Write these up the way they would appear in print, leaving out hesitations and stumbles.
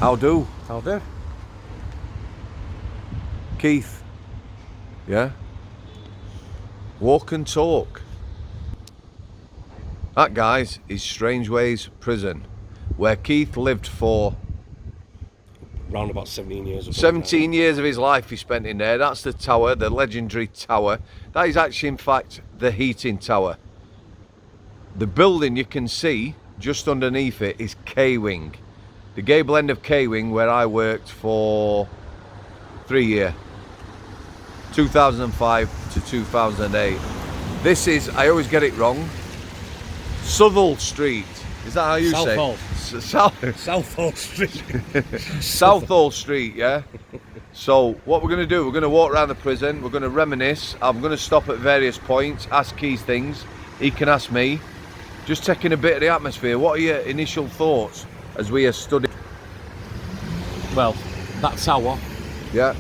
How do? How do? Keith. Yeah? Walk and talk. That, guys, is Strangeways Prison, where Keith lived for... Round about 17 years. 17 years of his life he spent in there. That's the tower, the legendary tower. That is actually, in fact, the heating tower. The building you can see just underneath it is K-Wing. The gable end of K-Wing, where I worked for 3 years. 2005 to 2008. This is, I always get it wrong, Southall Street. Is that how you say it? Southall Street. Southall Street, yeah? So what we're going to do, we're going to walk around the prison, we're going to reminisce, I'm going to stop at various points, ask Keith things, he can ask me, just taking a bit of the atmosphere. What are your initial thoughts as we are studying? Well, that tower. Yeah.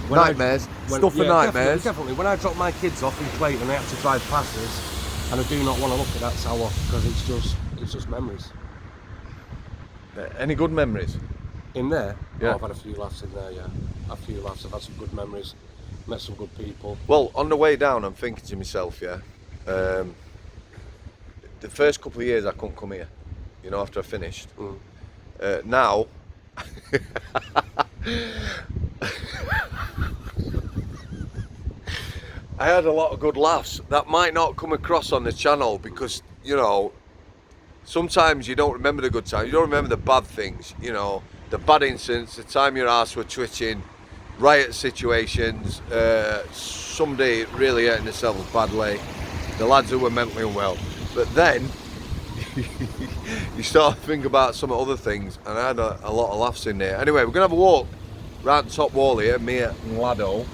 Nightmares. Stuff for nightmares. Definitely. When I drop my kids off in Clayton and they have to drive past us, and I do not want to look at that tower because it's just memories. Any good memories? In there? Yeah. Oh, I've had a few laughs in there, yeah. A few laughs. I've had some good memories. Met some good people. Well, on the way down, I'm thinking to myself, yeah, the first couple of years I couldn't come here, you know, after I finished. Now, I had a lot of good laughs that might not come across on the channel because, you know, sometimes you don't remember the good times, you don't remember the bad things, you know, the bad incidents, the time your arse were twitching, riot situations, somebody really hurting themselves badly, the lads who were mentally unwell. But then, you start to think about some other things, and I had a lot of laughs in there. Anyway, we're going to have a walk round the top wall here, me and Lado.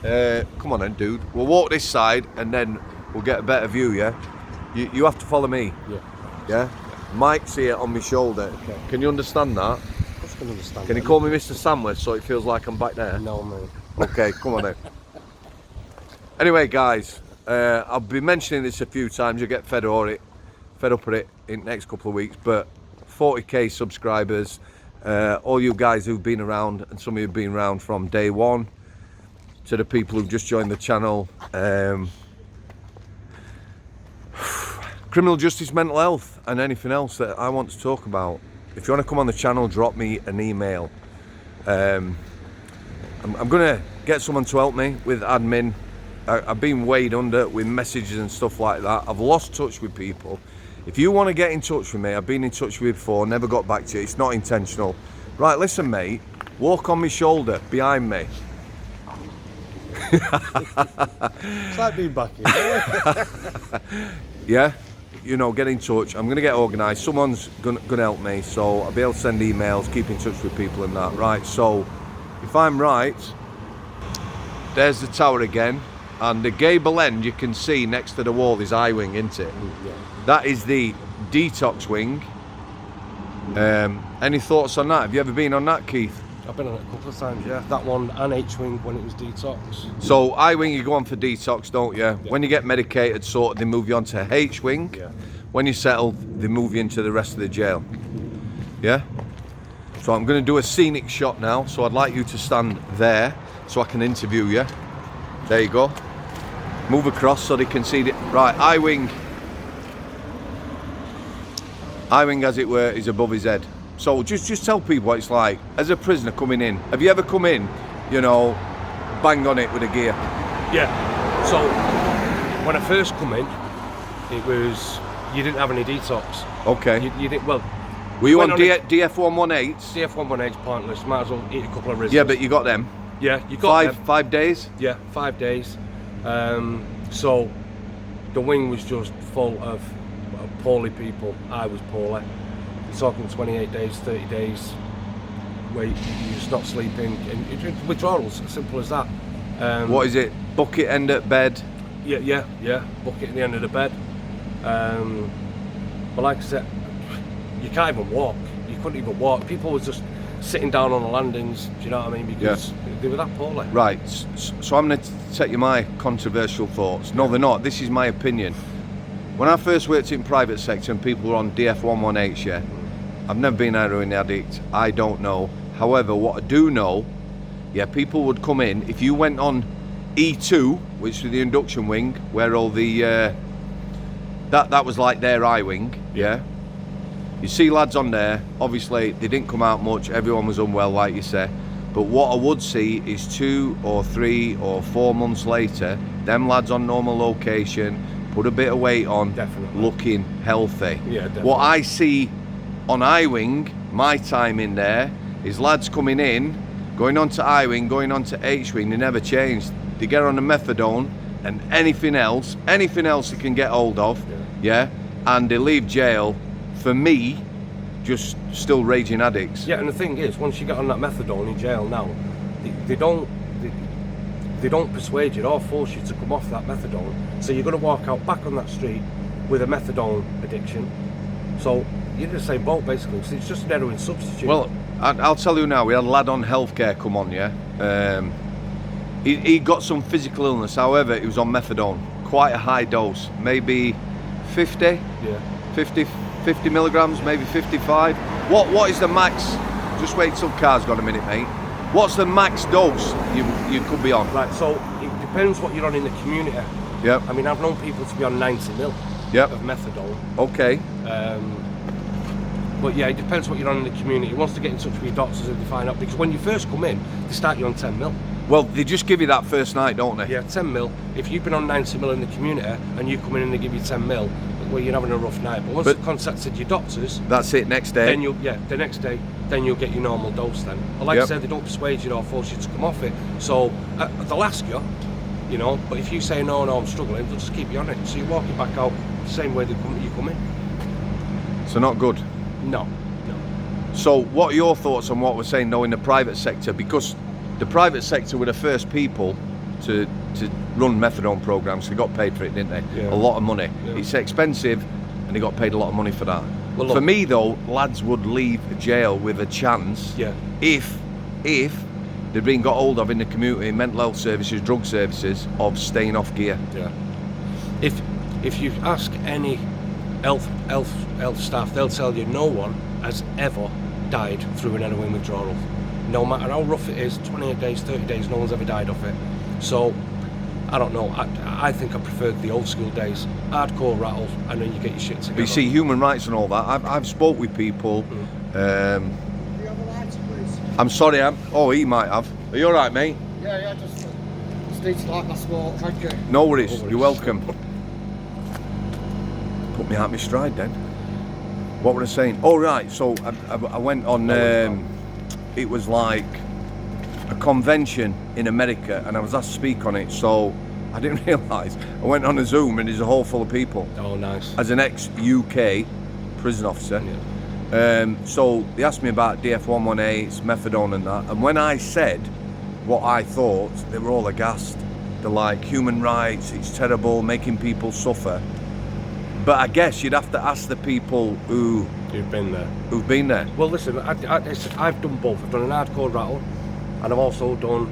Come on then, dude. We'll walk this side, and then we'll get a better view, yeah? You have to follow me. Yeah. Yeah? Mike's here on my shoulder. Okay. Can you understand that? I can understand. Can you call me Mr. Samworth so it feels like I'm back there? No, mate. Okay, come on then. Anyway, guys, I'll be mentioning this a few times. You'll get fed up with it in the next couple of weeks, but 40k subscribers, all you guys who've been around, and some of you have been around from day one, to the people who've just joined the channel, criminal justice, mental health, and anything else that I want to talk about. If you want to come on the channel, drop me an email. I'm going to get someone to help me with admin. I've been weighed under with messages and stuff like that. I've lost touch with people. If you want to get in touch with me, I've been in touch with you before, never got back to you. It's not intentional. Right, listen, mate. Walk on my shoulder, behind me. It's like being back here. Yeah, you know, get in touch. I'm going to get organised. Someone's going to help me, so I'll be able to send emails, keep in touch with people and that. Right, so if I'm right, there's the tower again, and the gable end you can see next to the wall is I-wing, isn't it? Yeah. That is the Detox wing. Any thoughts on that? Have you ever been on that, Keith? I've been on it a couple of times, yeah. That one and H-wing when it was Detox. So I-wing, you go on for Detox, don't you? Yeah. When you get medicated, sort of, they move you on to H-wing. Yeah. When you settle, they move you into the rest of the jail. Yeah? So I'm going to do a scenic shot now, so I'd like you to stand there so I can interview you. There you go. Move across so they can see it. Right, I-wing, as it were, is above his head. So just tell people what it's like as a prisoner coming in. Have you ever come in, you know, bang on it with a gear? Yeah. So when I first come in, it was, you didn't have any detox. Okay. You didn't, well. Were you on DF118s? DF118's pointless. Might as well eat a couple of Rizzles. Yeah, but you got them. Yeah, you got them. 5 days? Yeah, 5 days. So the wing was just full of poorly people. I was poorly. You're talking 28 days, 30 days where you're just not sleeping, and withdrawals, as simple as that. What is it? Bucket end at bed? Yeah. Bucket at the end of the bed. But like I said, you can't even walk. You couldn't even walk. People were just sitting down on the landings. Do you know what I mean? Because they were that poorly. Right. So I'm going to take you my controversial thoughts. No, they're not. This is my opinion. When I first worked in private sector and people were on DF118s, yeah, I've never been a heroin addict. I don't know. However, what I do know, yeah, people would come in. If you went on E2, which was the induction wing, where all the that was like their I wing, yeah. You see lads on there. Obviously, they didn't come out much. Everyone was unwell, like you say. But what I would see is 2 or 3 or 4 months later, them lads on normal location, put a bit of weight on, Definitely. looking healthy. Yeah, definitely. What I see on I-Wing, my time in there, is lads coming in, going on to I-Wing, going on to H-Wing, they never changed. They get on the methadone and anything else they can get hold of, yeah, and they leave jail, for me, just still raging addicts. Yeah, and the thing is, once you get on that methadone in jail now, they don't persuade you or force you to come off that methadone. So you're going to walk out back on that street with a methadone addiction. So you're in the same boat basically. So it's just an heroin substitute. Well, I'll tell you now, we had a lad on healthcare come on, yeah. He got some physical illness, however, he was on methadone, quite a high dose, maybe 50, 50 milligrams, maybe 55. What is the max? Just wait till car's got a minute, mate. What's the max dose you could be on? Right, so it depends what you're on in the community. Yep. I mean, I've known people to be on 90 mil Yep. of methadone. Okay. But yeah, it depends what you're on in the community. Wants to get in touch with your doctors and to find out, because when you first come in, they start you on 10 mil. Well, they just give you that first night, don't they? Yeah, 10 mil. If you've been on 90 mil in the community and you come in and they give you 10 mil, well, you're having a rough night. But once you've contacted your doctors, that's it. Next day. Then the next day, then you'll get your normal dose. Then, but like I said, they don't persuade you or force you to come off it. So they'll ask you, you know. But if you say no, I'm struggling, they'll just keep you on it. So you're walking back out the same way you come in. So not good. No. So what are your thoughts on what we're saying though in the private sector? Because the private sector were the first people to run methadone programs. They got paid for it, didn't they? Yeah. A lot of money. Yeah. It's expensive, and they got paid a lot of money for that. Well, look, for me though, lads would leave jail with a chance if they'd been got hold of in the community, mental health services, drug services, of staying off gear. Yeah. If you ask any health staff, they'll tell you no one has ever died through an heroin withdrawal. No matter how rough it is, 28 days, 30 days, no one's ever died off it. So, I don't know, I think I preferred the old school days. Hardcore rattle, and then you get your shit together. But you see, human rights and all that, I've spoke with people. Do you have a lighter, please? I'm sorry, he might have. Are you alright, mate? Yeah, just need to light my smoke, thank you. No worries, you're welcome. Put me out my stride then. What were I saying? Oh right, so I went on, it was like a convention in America and I was asked to speak on it, so I didn't realise. I went on a Zoom and there's a hall full of people. Oh, nice. As an ex-UK prison officer. Yeah. So they asked me about DF118, methadone and that, and when I said what I thought, they were all aghast. They're like, human rights, it's terrible, making people suffer. But I guess you'd have to ask the people who've been there. Well, listen, I've done both. I've done an hardcore rattle, and I've also done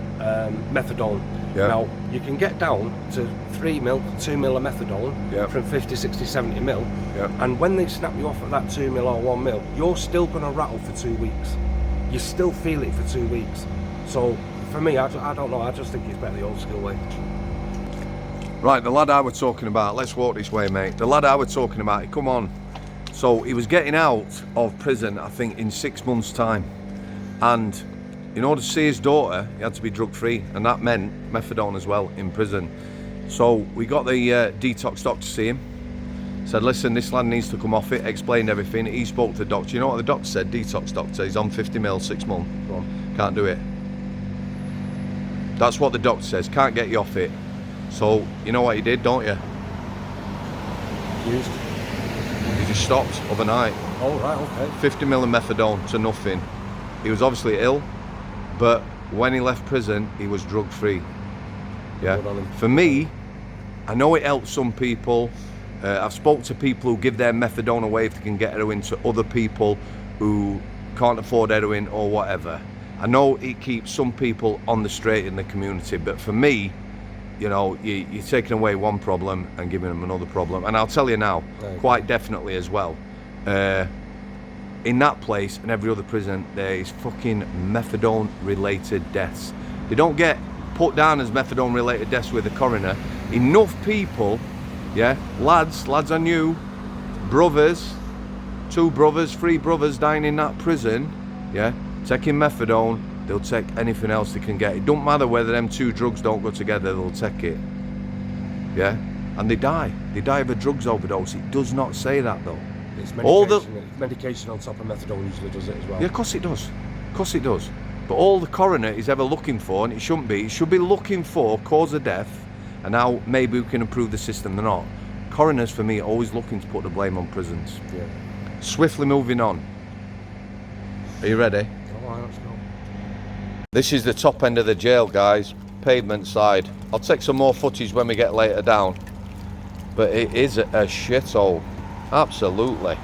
methadone. Yeah. Now, you can get down to 3 mil, 2 mil of methadone from 50, 60, 70 mil. Yeah. And when they snap you off at that 2 mil or 1 mil, you're still going to rattle for 2 weeks. You still feel it for 2 weeks. So, for me, I don't know, I just think it's better the old school way. Right, the lad I was talking about, let's walk this way, mate. The lad I was talking about, he come on. So he was getting out of prison, I think, in 6 months' time. And in order to see his daughter, he had to be drug-free, and that meant methadone as well in prison. So we got the detox doctor to see him. Said, listen, this lad needs to come off it, explained everything. He spoke to the doctor. You know what the doctor said? Detox doctor, he's on 50 mil, 6 months. Can't do it. That's what the doctor says, can't get you off it. So, you know what he did, don't you? Used. He just stopped overnight. Oh, right, okay. 50 mil of methadone to nothing. He was obviously ill, but when he left prison, he was drug-free. Yeah. For me, I know it helps some people. I've spoke to people who give their methadone away if they can get heroin to other people who can't afford heroin or whatever. I know it keeps some people on the straight in the community, but for me, you know, you're taking away one problem and giving them another problem. And I'll tell you now, quite definitely as well, in that place and every other prison, there is fucking methadone related deaths. They don't get put down as methadone related deaths with the coroner. Enough people, yeah, lads I knew, brothers, 2 brothers, 3 brothers dying in that prison, yeah, taking methadone. They'll take anything else they can get. It don't matter whether them 2 drugs don't go together, they'll take it, yeah, and they die of a drugs overdose. It does not say that though. It's medication on top of methadone usually does it as well. Yeah, of course it does. But all the coroner is ever looking for, and it shouldn't be, it should be looking for cause of death and how maybe we can improve the system. They're not. Coroners, for me, are always looking to put the blame on prisons. Yeah. Swiftly moving on. Are you ready? Oh, let's go. This is the top end of the jail, guys. Pavement side. I'll take some more footage when we get later down. But it is a shithole. Absolutely.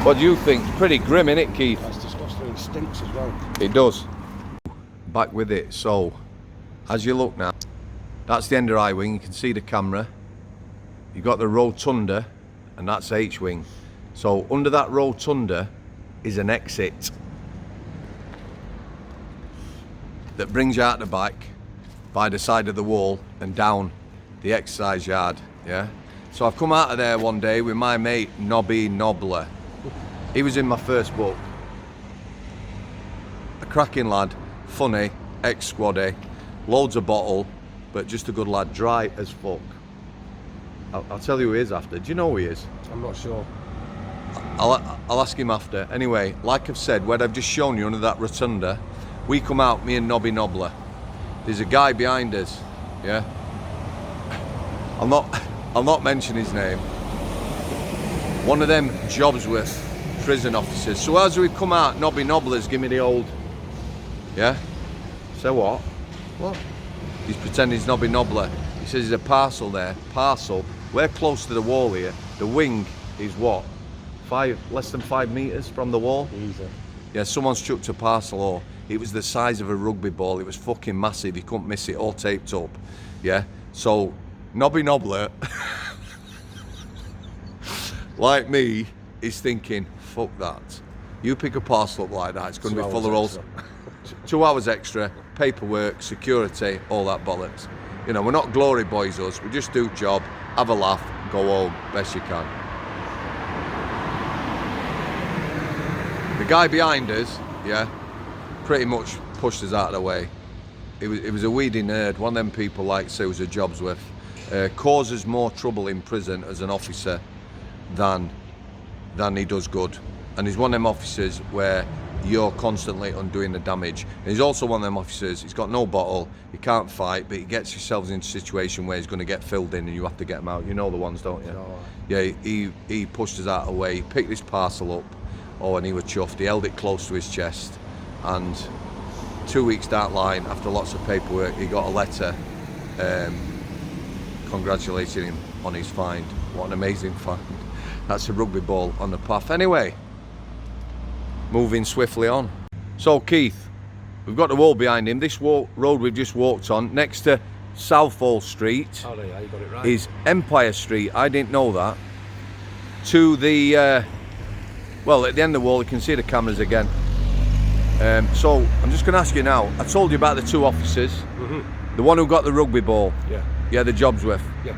What do you think? It's pretty grim, isn't it, Keith? That's disgusting. It stinks as well. It does. Back with it. So, as you look now, that's the end of I wing. You can see the camera. You've got the rotunda, and that's H wing. So under that rotunda is an exit that brings you out the back by the side of the wall and down the exercise yard. Yeah. So I've come out of there one day with my mate Nobby Nobbler. He was in my first book. A cracking lad, funny, ex-squaddy, loads of bottle, but just a good lad, dry as fuck. I'll tell you who he is after. Do you know who he is? I'm not sure. I'll ask him after. Anyway, like I've said, where I've just shown you under that rotunda, we come out, me and Nobby Nobbler. There's a guy behind us, yeah? I'll not mention his name. One of them Jobsworth prison officers. So as we come out, Nobby Nobbler's give me the old, yeah? Say what? What? He's pretending he's Nobby Nobbler. He says there's a parcel there. Parcel. We're close to the wall here. The wing is what? Less than 5 meters from the wall? Easy. Yeah, someone's chucked a parcel or it was the size of a rugby ball. It was fucking massive. You couldn't miss it, all taped up. Yeah? So, Nobby Nobbler, like me, is thinking, fuck that. You pick a parcel up like that, it's going to be full of rolls. 2 hours extra, paperwork, security, all that bollocks. You know, we're not glory boys us. We just do job, have a laugh, go home, best you can. The guy behind us, yeah, pretty much pushed us out of the way. It was a weedy nerd, one of them people like say was a Jobsworth. Causes more trouble in prison as an officer than he does good. And he's one of them officers where you're constantly undoing the damage. And he's also one of them officers, he's got no bottle, he can't fight, but he gets himself into a situation where he's going to get filled in and you have to get him out. You know the ones, don't you? No. Yeah, he pushed us out of the way, he picked this parcel up, and he was chuffed. He held it close to his chest, and 2 weeks down the line, after lots of paperwork, he got a letter congratulating him on his find. What an amazing find. That's a rugby ball on the path. Anyway, moving swiftly on. So Keith, we've got the wall behind him. This road we've just walked on, next to Southall Street, Oh, yeah, you got it right. is Empire Street. I didn't know that. To the, well, at the end of the wall, you can see the cameras again. So I'm just going to ask you now. I told you about the 2 officers. Mm-hmm. The one who got the rugby ball. Yeah. Yeah, the Jobsworth. Yeah.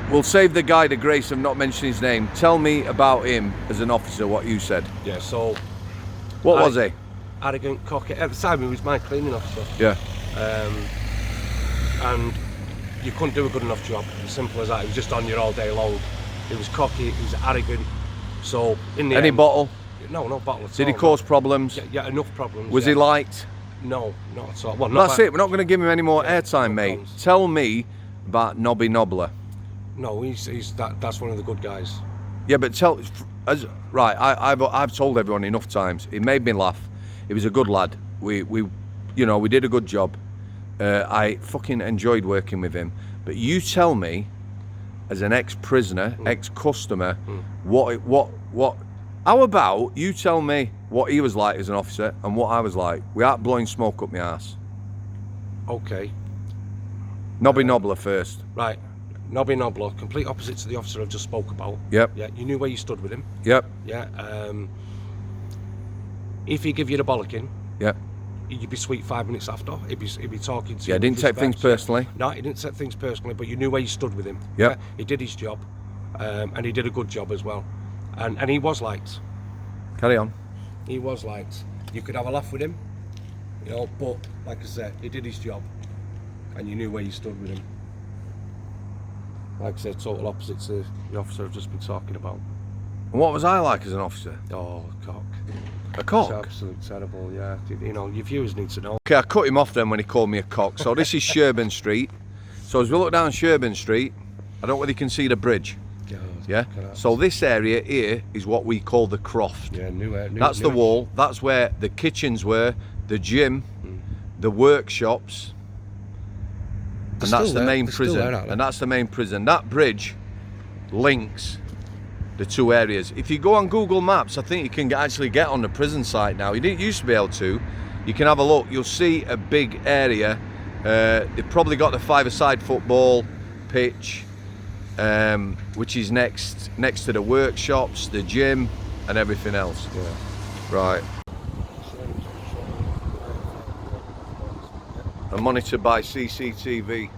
We'll save the guy the grace of not mentioning his name. Tell me about him as an officer, what you said. Yeah, so... What was he? Arrogant, cocky. At the time, he was my cleaning officer. Yeah. And you couldn't do a good enough job, as simple as that. He was just on you all day long. He was cocky, he was arrogant. So, in the Any end... bottle? No bottle at all. Did he cause problems? Yeah, enough problems. Was he liked? No, not at all. Well, that's it, we're not going to give him any more airtime, mate. Problems. Tell me about Nobby Nobbler. No, that's one of the good guys. Yeah, but right, I've told everyone enough times. It made me laugh. He was a good lad. We did a good job. I fucking enjoyed working with him. But you tell me, as an ex-prisoner, ex-customer, what? How about you tell me what he was like as an officer and what I was like, without blowing smoke up my ass? Okay. Nobby Nobbler first. Right. Nobby Nobler, complete opposite to the officer I've just spoke about. Yep. Yeah, you knew where you stood with him. Yep. Yeah. If he give you the bollocking, Yep. you'd be sweet 5 minutes after. He'd be talking to you. Yeah, with didn't take things respect. personally. No, he didn't take things personally, but you knew where you stood with him. Yep. Yeah, he did his job, and he did a good job as well. And he was liked. Carry on. He was liked. You could have a laugh with him, you know, but like I said, he did his job, and you knew where you stood with him. Like I said, total opposite to the officer I've just been talking about. And what was I like as an officer? Oh, cock. A It's cock? absolutely terrible, yeah. You know, your viewers need to know. Okay, I cut him off then when he called me a cock. So this is Sherburn Street. So as we look down Sherburn Street, I don't know whether you can see the bridge. God, Yeah? look at that. So this area here is what we call the Croft. Yeah, new. That's the wall. That's where the kitchens were, the gym, the workshops. And They're that's still the there. main They're still prison. there, aren't they? And that's the main prison. That bridge links the two areas. If you go on Google Maps, I think you can actually get on the prison site now. You didn't used to be able to. You can have a look. You'll see a big area. They've probably got the five-a-side football pitch, which is next to the workshops, the gym, and everything else. Yeah. Right. And monitored by CCTV.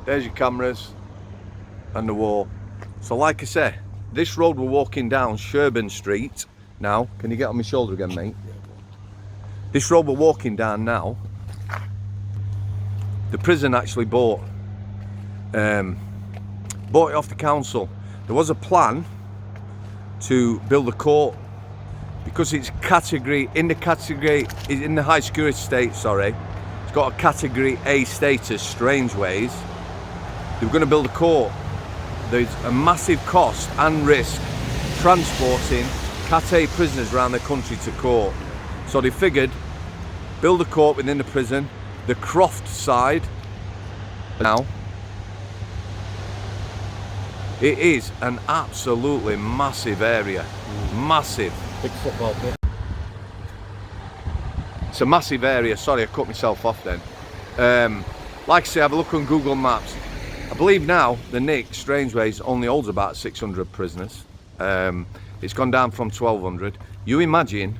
There's your cameras and the wall. So like I say, this road we're walking down, Sherburn Street. Now, can you get on my shoulder again, mate? This road we're walking down now, the prison actually bought it off the council. There was a plan to build a court because it's in the high security state, sorry. It's got a category A status, Strangeways. They were going to build a court. There's a massive cost and risk transporting Cat A prisoners around the country to court. So they figured, build a court within the prison, the Croft side. Now, it is an absolutely massive area. Massive. Big football pitch. It's a massive area. Sorry, I cut myself off then. Like I say, have a look on Google Maps. I believe now the Nick Strangeways only holds about 600 prisoners. It's gone down from 1,200. You imagine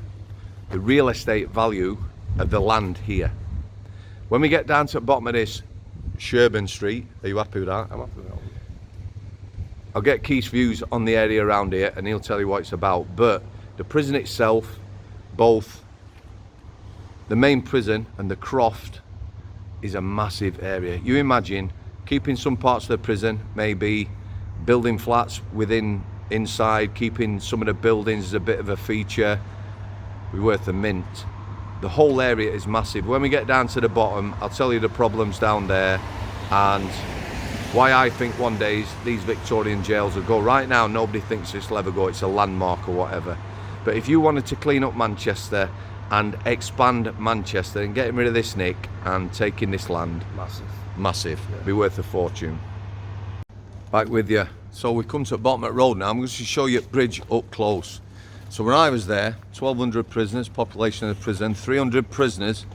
the real estate value of the land here. When we get down to the bottom of this Sherburn Street, are you happy with that? I'm happy with that. I'll get Keith's views on the area around here and he'll tell you what it's about. But the prison itself, both the main prison and the Croft, is a massive area. You imagine keeping some parts of the prison, maybe building flats inside, keeping some of the buildings as a bit of a feature, be worth a mint. The whole area is massive. When we get down to the bottom, I'll tell you the problems down there and why I think one day these Victorian jails will go. Right now, nobody thinks this will ever go. It's a landmark or whatever. But if you wanted to clean up Manchester and expand Manchester and getting rid of this Nick and taking this land, massive, Yeah. be worth a fortune. Back with you. So we come to the bottom of the road now. I'm going to show you the bridge up close. So when I was there, 1,200 prisoners, population of the prison, 300 prisoners,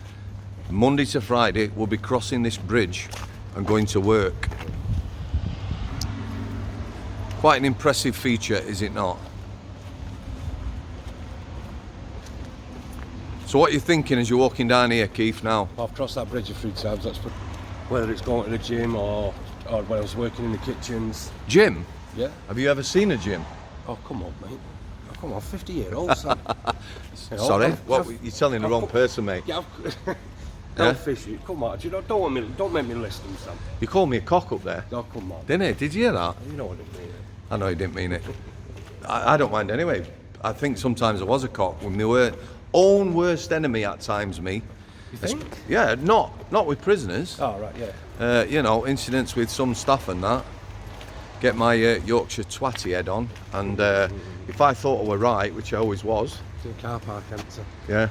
Monday to Friday will be crossing this bridge and going to work. Quite an impressive feature, is it not? So what are you thinking as you're walking down here, Keith, now? I've crossed that bridge a few times. Whether it's going to the gym or when I was working in the kitchens. Gym? Yeah. Have you ever seen a gym? Oh, come on, mate. Oh, come on, 50-year-old, son. You know, Sorry? I've- What? I've- You're telling the I've wrong got- person, mate. Yeah, Yeah? don't fish it. Come on, don't make me list them, son. You called me a cock up there, Oh, come on. didn't you? Did you hear that? You know what I mean. I know you didn't mean it. I don't mind anyway. I think sometimes I was a cock when they were own worst enemy at times, me. You think? Yeah, not with prisoners. Oh, right, yeah. You know, incidents with some staff and that. Get my Yorkshire twatty head on, and if I thought I were right, which I always was, To the car park empty. yeah,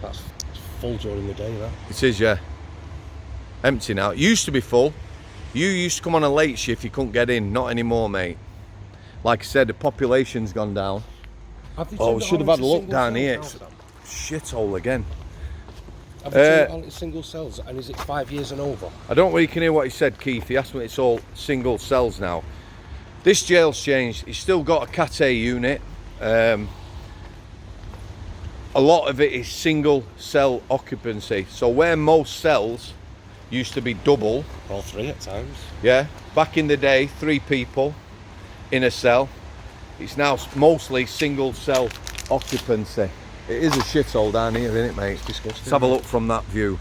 That's full during the day, that. it is, yeah. Empty now. It used to be full. You used to come on a late shift, you couldn't get in. Not anymore, mate. Like I said, the population's gone down. Oh, we should have had a look down here. It's shithole again. Have you done it all in single cells, and is it 5 years and over? I don't really can hear what he said, Keith. He asked me it's all single cells now. This jail's changed. He's still got a Cat A unit. A lot of it is single cell occupancy. So where most cells used to be double, Or 3 at times. yeah, back in the day, 3 people in a cell. It's now mostly single cell occupancy. It is a shithole down here, isn't it, mate? It's disgusting. Let's have a look from that view.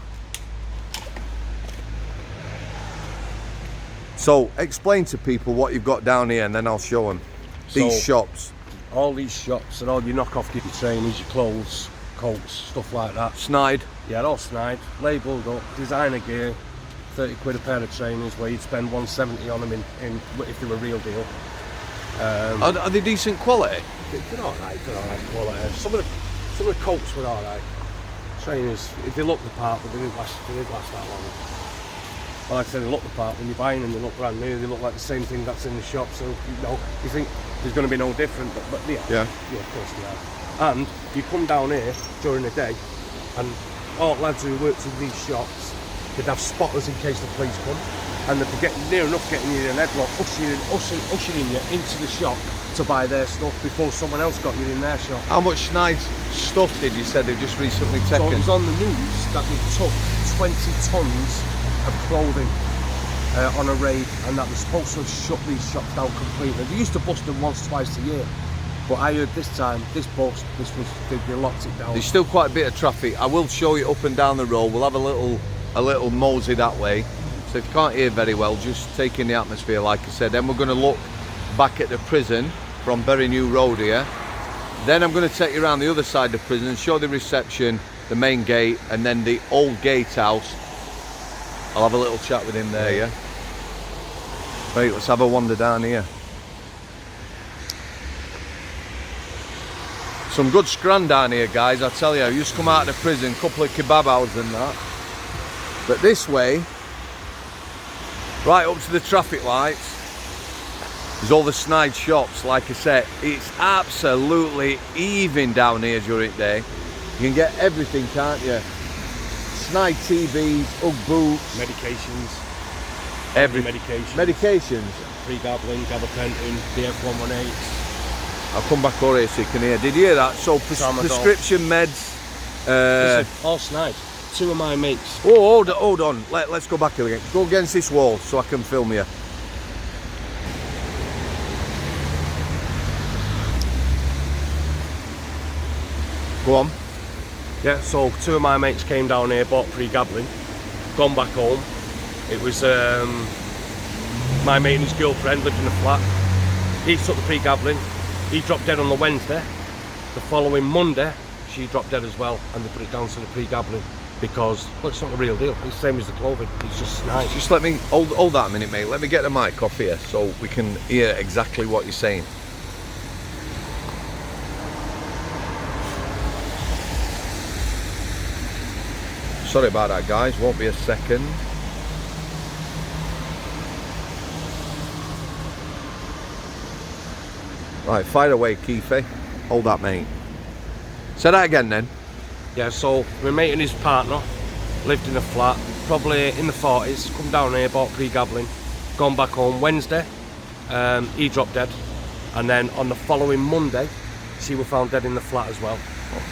So, explain to people what you've got down here and then I'll show them. These shops. All these shops and all your knockoff gear, your trainers, your clothes, coats, stuff like that. Snide. Yeah, all snide, labelled up, designer gear, 30 quid a pair of trainers where you'd spend 170 on them in if they were real deal. Are they decent quality? They're alright, quality. Some of the coats were alright. Trainers, if they look the part, but they didn't last that long. But like I said, they look the part, when you're buying them, they look brand new, they look like the same thing that's in the shop, so you think there's going to be no different, but yeah, of course they are. And you come down here during the day, and all lads who worked in these shops, they'd have spotters in case the police come, and they'd be getting near enough getting you in an headlock, ushering you into the shop to buy their stuff before someone else got you in their shop. How much snide stuff did you say they've just recently taken? So it was on the news that they took 20 tons of clothing on a raid, and that was supposed to have shut these shops down completely. They used to bust them once, twice a year, but I heard this time, they locked it down. There's still quite a bit of traffic. I will show you up and down the road. We'll have a little mosey that way. So if you can't hear very well, just take in the atmosphere, like I said. Then we're going to look back at the prison from Bury New Road here. Then I'm going to take you around the other side of the prison and show the reception, the main gate, and then the old gatehouse. I'll have a little chat with him there, yeah? Right, let's have a wander down here. Some good scran down here, guys, I tell you. I used to come out of the prison, couple of kebab houses and that. But this way, right up to the traffic lights, there's all the snide shops. Like I said, it's absolutely heaving down here during the day. You can get everything, can't you? Snide TVs, Ugg boots, Medications. everything. Medications. Medications. Pregabalin, gabapentin, DF118. I'll come back over here so you can hear. Did you hear that? So Tramadol. prescription meds. Listen, all snide. 2 of my mates. Oh, hold on. Let's go back here again. Go against this wall so I can film you. Go on. Yeah, so 2 of my mates came down here, bought pregabalin, gone back home. It was my mate and his girlfriend lived in a flat. He took the pregabalin. He dropped dead on the Wednesday. The following Monday, she dropped dead as well, and they put it down to the pregabalin because, well, it's not the real deal. It's the same as the clothing. It's just nice. Just let me hold that a minute, mate. Let me get the mic off here so we can hear exactly what you're saying. Sorry about that, guys. Won't be a second. Right, fire away, Keithy. Hold that, mate. Say that again, then. Yeah, so my mate and his partner lived in a flat, probably in the 40s, come down here, bought pregabalin, gone back home Wednesday, he dropped dead, and then on the following Monday, she was found dead in the flat as well.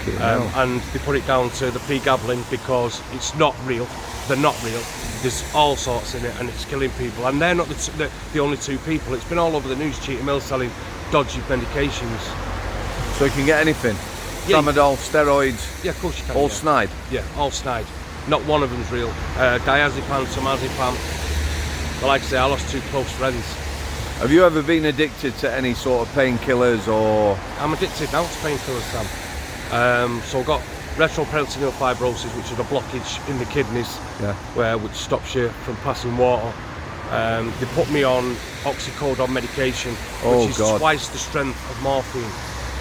Okay. And they put it down to the pregabalin because it's not real, they're not real, there's all sorts in it and it's killing people, and they're not the only 2 people. It's been all over the news, Cheetah Mill selling dodgy medications. So you can get anything? Yeah. Tramadol, steroids, Yeah, of course you can. all yeah. snide? Yeah, all snide. Not one of them's real. Diazepam, samazepam. But like I say, I lost 2 close friends. Have you ever been addicted to any sort of painkillers or...? I'm addicted now to painkillers, Sam. So I've got retroperitoneal fibrosis, which is a blockage in the kidneys, which stops you from passing water. They put me on oxycodone medication, which is twice the strength of morphine.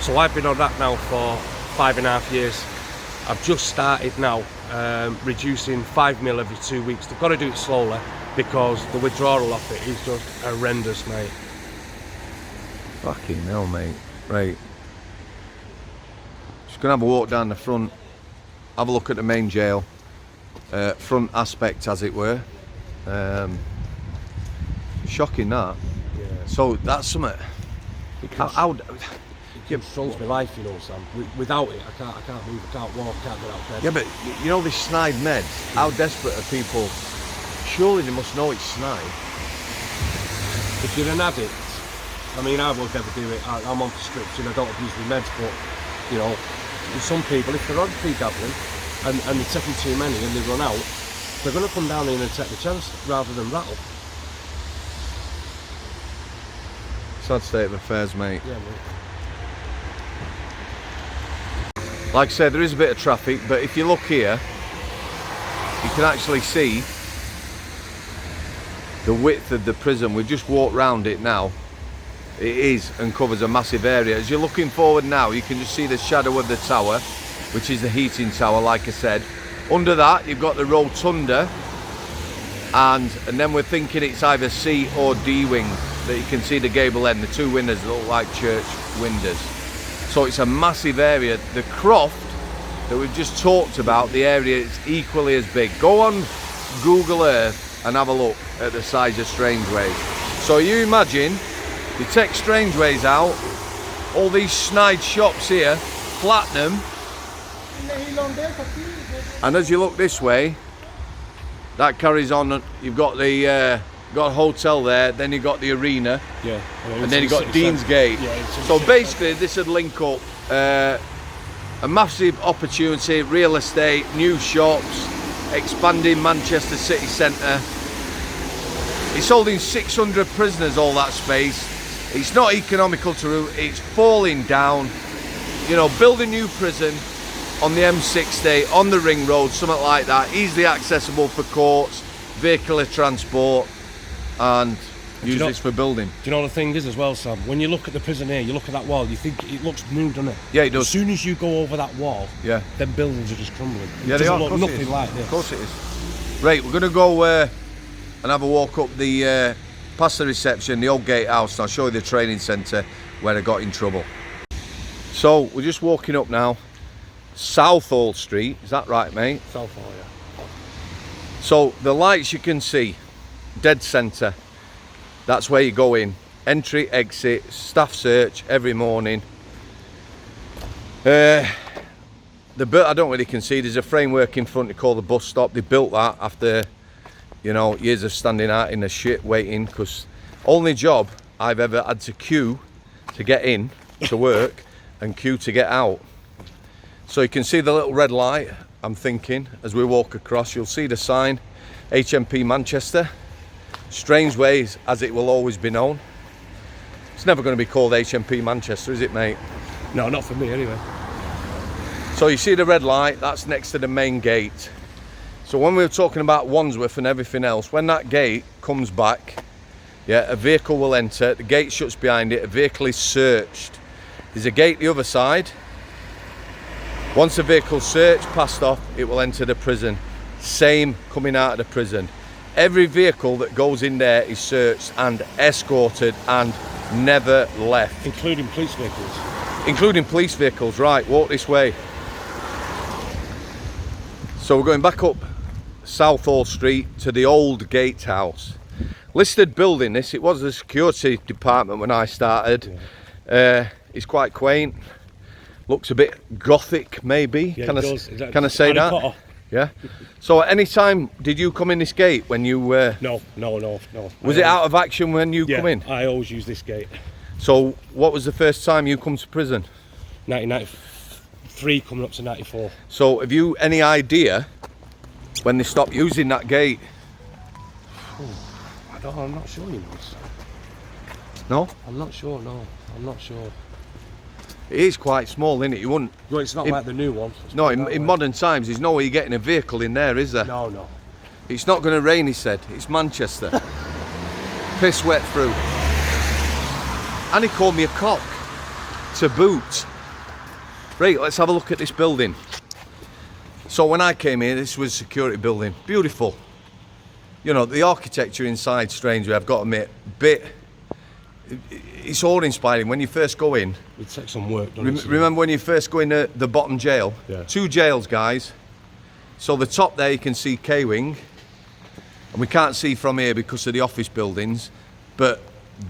So I've been on that now for 5.5 years. I've just started now reducing 5 mil every 2 weeks. They've got to do it slowly because the withdrawal of it is just horrendous, mate. Fucking hell, mate. Right. Just gonna have a walk down the front, have a look at the main jail. front aspect, as it were. Shocking that. Yeah. So that's something. It controls my life, you know, Sam. Without it, I can't move, I can't walk, I can't get out of bed. Yeah, but you know this snide meds. How desperate are people? Surely they must know it's snide. If you're an addict, I mean, I won't ever do it. I'm on prescription, I don't abuse my meds, but, you know, some people, if they're on pre-gambling and they're taking too many and they run out, they're going to come down here and take the chance rather than rattle. Sad state of affairs, mate. Yeah, mate. Like I said, there is a bit of traffic, but if you look here, you can actually see the width of the prison. We've just walked round it now. It is and covers a massive area. As you're looking forward now, you can just see the shadow of the tower, which is the heating tower, like I said. Under that, you've got the rotunda, and then we're thinking it's either C or D wing that you can see the gable end, the two windows that look like church windows. So it's a massive area. The Croft that we've just talked about, the area is equally as big. Go on Google Earth and have a look at the size of Strangeways. So you imagine, you take Strangeways out, all these snide shops here, flatten them, and as you look this way, that carries on. You've got the got a hotel there, then you've got the arena, Yeah. and then you've got Dean's Gate. Yeah, So basically this would link up a massive opportunity, real estate, new shops, expanding Manchester city centre. It's holding 600 prisoners, all that space. It's not economical to root, it's falling down. You know, build a new prison on the M60, on the ring road, something like that, easily accessible for courts, vehicular transport, and use this for building. Do you know the thing is as well, Sam? When you look at the prison here, you look at that wall, you think it looks new, doesn't it? Yeah, it does. As soon as you go over that wall, Yeah. them buildings are just crumbling. Yeah, It they are. doesn't Of look course it nothing is. like this. Of course it is. Right, we're going to go and have a walk up the past the reception, the old gatehouse, and I'll show you the training centre where I got in trouble. So we're just walking up now, Southall Street. Is that right, mate? Southall, yeah. So the lights you can see, dead centre. That's where you go in. Entry, exit, staff search every morning. I don't really concede. There's a framework in front they call the bus stop. They built that after, you know, years of standing out in the shit waiting, because only job I've ever had to queue to get in to work and queue to get out. So you can see the little red light. I'm thinking as we walk across, you'll see the sign, HMP Manchester. Strangeways, as it will always be known. It's never going to be called HMP Manchester, is it, mate? No, not for me anyway. So you see the red light, that's next to the main gate. So when we were talking about Wandsworth and everything else, when that gate comes back, yeah, a vehicle will enter, the gate shuts behind it, a vehicle is searched. There's a gate the other side. Once the vehicle's searched, passed off, it will enter the prison. Same coming out of the prison. Every vehicle that goes in there is searched and escorted and never left. Including police vehicles. Including police vehicles, right, walk this way. So we're going back up Southall Street to the old gatehouse. Listed building this, it was the security department when I started. Yeah. It's quite quaint, looks a bit gothic maybe, Yeah, can it I, does. Exactly. can I say Harry that? Potter. Yeah. So at any time, did you come in this gate when you No. was it out of action when you Yeah, come in? I always use this gate. So what was the first time you come to prison? 1993 coming up to 94. So have you any idea when they stopped using that gate? I'm not sure, you know. No? I'm not sure, no. I'm not sure. It is quite small, isn't it? You wouldn't. Well, it's not like the new one. Let's No, put it that in way. modern times, there's no way you're getting a vehicle in there, is there? No. It's not going to rain, he said. It's Manchester. Piss wet through. And he called me a cock. To boot. Right, let's have a look at this building. So when I came here, this was a security building. Beautiful. You know, the architecture inside, Strange, I've got to admit, it's awe-inspiring. When you first go in, It takes some work, doesn't it? remember when you first go in the bottom jail? Yeah. 2 jails, guys. So the top there you can see K-Wing, and we can't see from here because of the office buildings, but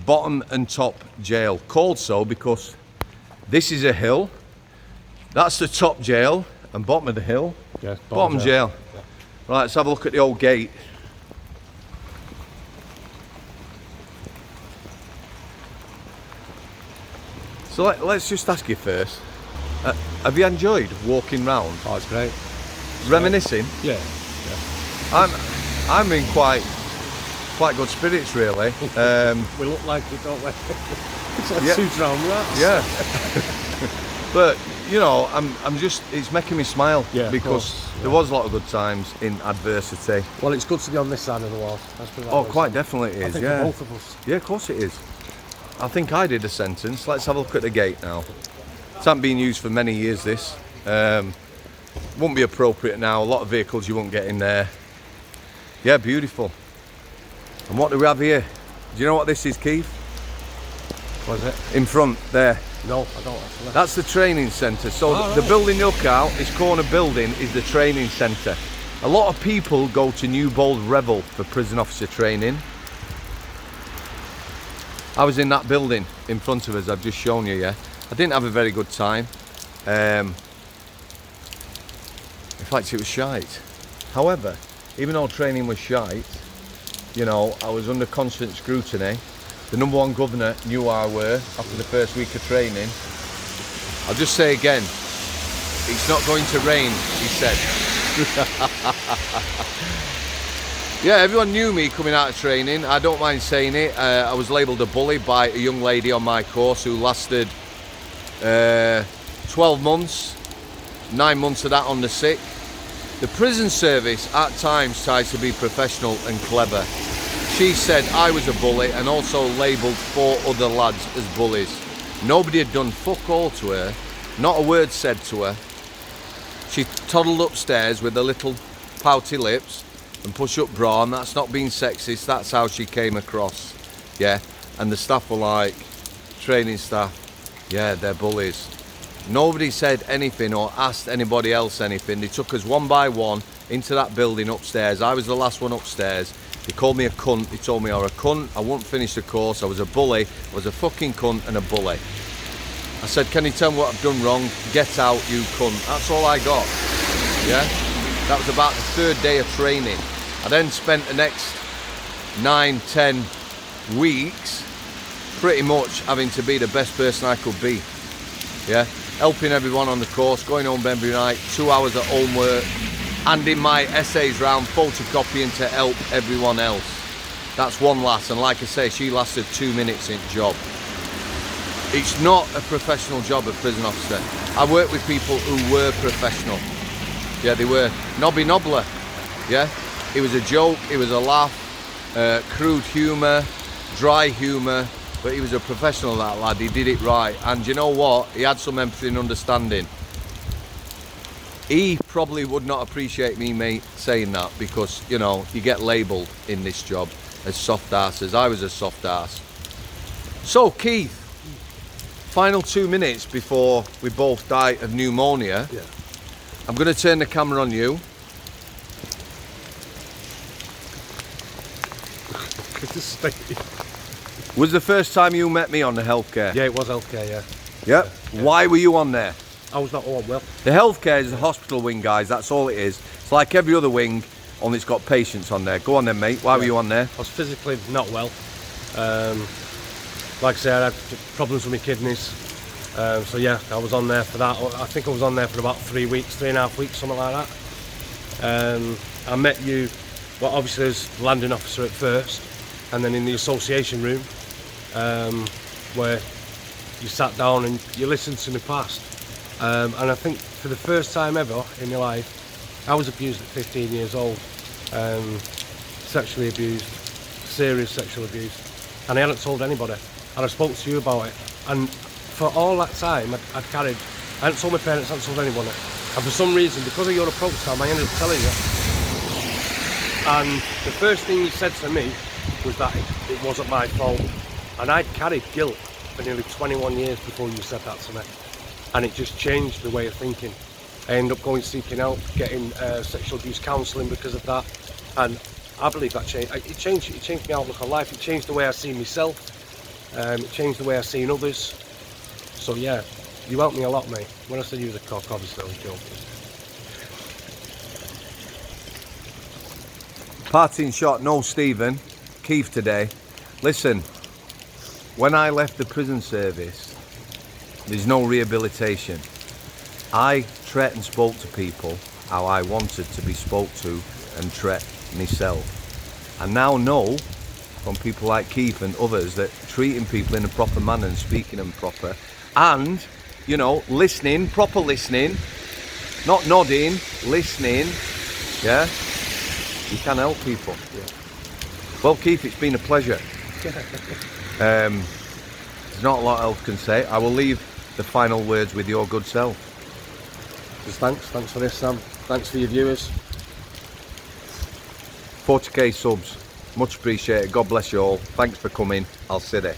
bottom and top jail. Called so because this is a hill, that's the top jail, and bottom of the hill, Yeah, bottom jail. Yeah. Right, let's have a look at the old gate. So let's just ask you first, have you enjoyed walking round? Oh, it's great. Reminiscing? Yeah. I'm in quite good spirits really. We look like it, don't we? It's like Yeah. two drowned rats. Yeah. But you know, I'm just, it's making me smile, Yeah, of because course, there was a lot of good times in adversity. Well, it's good to be on this side of the wall. Let's put it that Oh, way. quite definitely it I is. think Yeah. for both of us. Yeah, of course it is. I think I did a sentence. Let's have a look at the gate now. It hasn't been used for many years, this. Wouldn't be appropriate now. A lot of vehicles you won't get in there. Yeah, beautiful. And what do we have here? Do you know what this is, Keith? Was it? In front, there. No, I don't actually. That's the training centre. So Oh, the right. building you look out, this corner building, is the training centre. A lot of people go to New Bold Revel for prison officer training. I was in that building in front of us, I've just shown you, yeah. I didn't have a very good time. In fact, it was shite. However, even though training was shite, you know, I was under constant scrutiny. The number one governor knew who I were after the first week of training. I'll just say again, it's not going to rain, he said. Yeah, everyone knew me coming out of training. I don't mind saying it. I was labelled a bully by a young lady on my course who lasted 12 months, 9 months of that on the sick. The prison service at times tries to be professional and clever. She said I was a bully and also labelled 4 other lads as bullies. Nobody had done fuck all to her, not a word said to her. She toddled upstairs with her little pouty lips and push-up bra, and that's not being sexist, that's how she came across. Yeah, and the staff were like, training staff, yeah, they're bullies. Nobody said anything or asked anybody else anything. They took us one by one into that building upstairs. I was the last one upstairs. They called me a cunt. They told me I was a cunt, I wouldn't finish the course, I was a bully, I was a fucking cunt and a bully. I said, can you tell me what I've done wrong? Get out, you cunt. That's all I got. Yeah? That was about the 3rd day of training. I then spent the next 9-10 weeks pretty much having to be the best person I could be. Yeah? Helping everyone on the course, going home every night, 2 hours of homework, handing my essays round, photocopying to help everyone else. That's one lass, and like I say, she lasted 2 minutes in job. It's not a professional job, a prison officer. I work with people who were professional. Yeah, they were. Nobby Nobbler. Yeah? It was a joke, it was a laugh, crude humour, dry humour, but he was a professional, that lad. He did it right. And you know what? He had some empathy and understanding. He probably would not appreciate me saying that, because, you know, you get labelled in this job as soft asses. I was a soft ass. So, Keith, final 2 minutes before we both die of pneumonia. Yeah. I'm going to turn the camera on you. Was the first time you met me on the healthcare? Yeah, it was healthcare, yeah. Yep. Yeah. Why were you on there? I was not on well. The healthcare is a hospital wing, guys. That's all it is. It's like every other wing, only it's got patients on there. Go on then, mate. Why were you on there? I was physically not well. Like I said, I had problems with my kidneys. So yeah, I was on there for that. I think I was on there for about 3 weeks, 3.5 weeks, something like that. I met you, well, obviously as landing officer at first, and then in the association room, where you sat down and you listened to me past. And I think for the first time ever in my life, I was abused at 15 years old. Sexually abused, serious sexual abuse. And I hadn't told anybody. And I spoke to you about it. And for all that time, I hadn't told my parents, I hadn't told anyone. And for some reason, because of your approach time, I ended up telling you. And the first thing you said to me was that it wasn't my fault. And I'd carried guilt for nearly 21 years before you said that to me. And it just changed the way of thinking. I ended up going seeking help, getting sexual abuse counselling because of that, and I believe that changed. It changed my outlook on life. It changed the way I see myself. It changed the way I seen others. So yeah, you helped me a lot, mate. When I said you was a cock, obviously I was joking. Parting shot, no Stephen, Keith today. Listen, when I left the prison service, there's no rehabilitation. I treat and spoke to people how I wanted to be spoke to and treat myself. I now know from people like Keith and others that treating people in a proper manner and speaking them proper and, you know, listening, proper listening, not nodding, listening, yeah, you can help people. Yeah. Well, Keith, it's been a pleasure. There's not a lot else I can say. I will leave the final words with your good self. Just thanks for this, Sam. Thanks for your viewers. 40k subs, much appreciated. God bless you all. Thanks for coming. I'll see you there.